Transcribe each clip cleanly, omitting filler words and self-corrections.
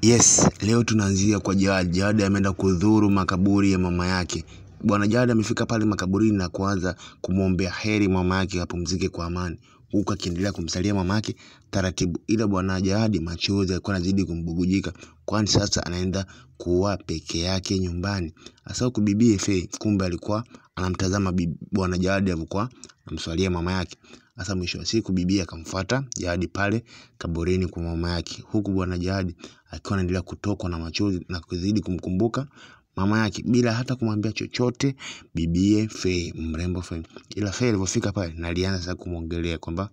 Yes, leo tunaanzia kwa Jawad. Jawad ameenda kudhuru makaburi ya mama yake. Bwana Jawad amefika pale makaburini na kuanza kumwombea heri mama yake apumzike kwa amani, huku akiendelea kumsalia mama yake taratibu. Ila Bwana Jawad machozi yalikuwa yanazidi kumbubujika, kwani sasa anaenda kuwa peke yake nyumbani. Hasa huku bibi Faye kumbe alikuwa anamtazama Bwana Jawad alikuwa anamswalia mama yake. Hasa mwisho wa siku bibi akamfuata Jawad pale kaburini kwa mama yake, huku Bwana Jawad akiwa anaendelea kutokwa na machozi na kuzidi kumkumbuka mama yake bila hata kumwambia chochote bibi Faye, mrembo Faye. Ila Faye alipofika pale na alianza sasa kumwongelea kwamba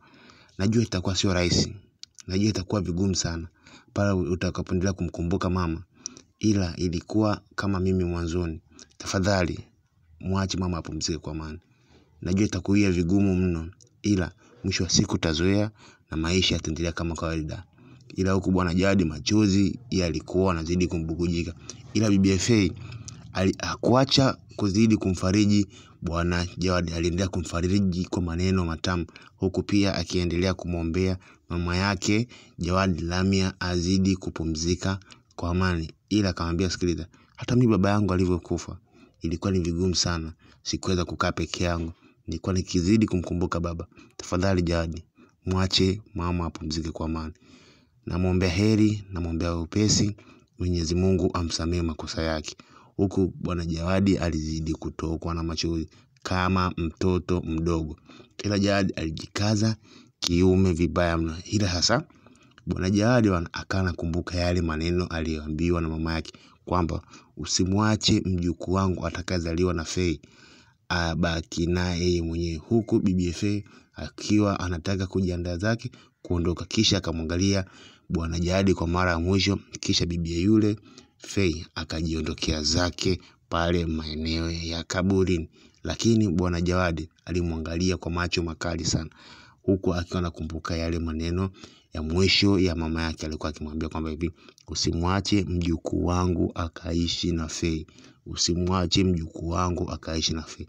najua itakuwa sio rahisi, najua itakuwa vigumu sana pale utakapoendelea kumkumbuka mama, ila ilikuwa kama mimi mwanzoni. Tafadhali muache mama apumzike kwa amani. Najua itakuwa vigumu mno, ila mwisho wa siku tazoea na maisha yataendelea kama kawaida. Ila huku Bwana Jawad machozi yalikuwa yanazidi kumbubujika, ila bibi Faye hakuacha kuzidi kumfariji Bwana Jawad. Aliendelea kumfariji kwa maneno matamu, huku pia akiendelea kumwombea mama yake Jawad Lamia azidi kupumzika kwa amani. Ila akamwambia, sikiliza, hata mimi baba yangu alivyokufa ilikuwa ni vigumu sana, sikuweza kukaa peke yangu, nilikuwa nikizidi kumkumbuka baba. Tafadhali Jawad, muache mama apumzike kwa amani. Namwombea heri, namwombea upesi, Mwenyezi Mungu amsamehe makosa yake. Huku Bwana Jawad alizidi kutokwa na machozi kama mtoto mdogo. Ila Jawad alijikaza kiume vibaya mno. Ila hasa Bwana Jawad akawa anakumbuka yale maneno aliyoambiwa na mama yake kwamba usimwache mjukuu wangu atakayezaliwa na Faye abaki naye yeye mwenyewe. Huku bibi Faye akiwa anataka kujiandaa zake kuondoka, kisha akamwangalia Bwana Jawad kwa mara ya mwisho, kisha bibi yule Faye akajiondokea zake pale maeneo ya kaburini. Lakini Bwana Jawad alimwangalia kwa macho makali sana, huku akiwa anakumbuka yale maneno ya mwisho ya mama yake. Alikuwa akimwambia kwamba hivi, usimwache mjukuu wangu akaishi na Faye, usimwache mjukuu wangu akaishi na Faye.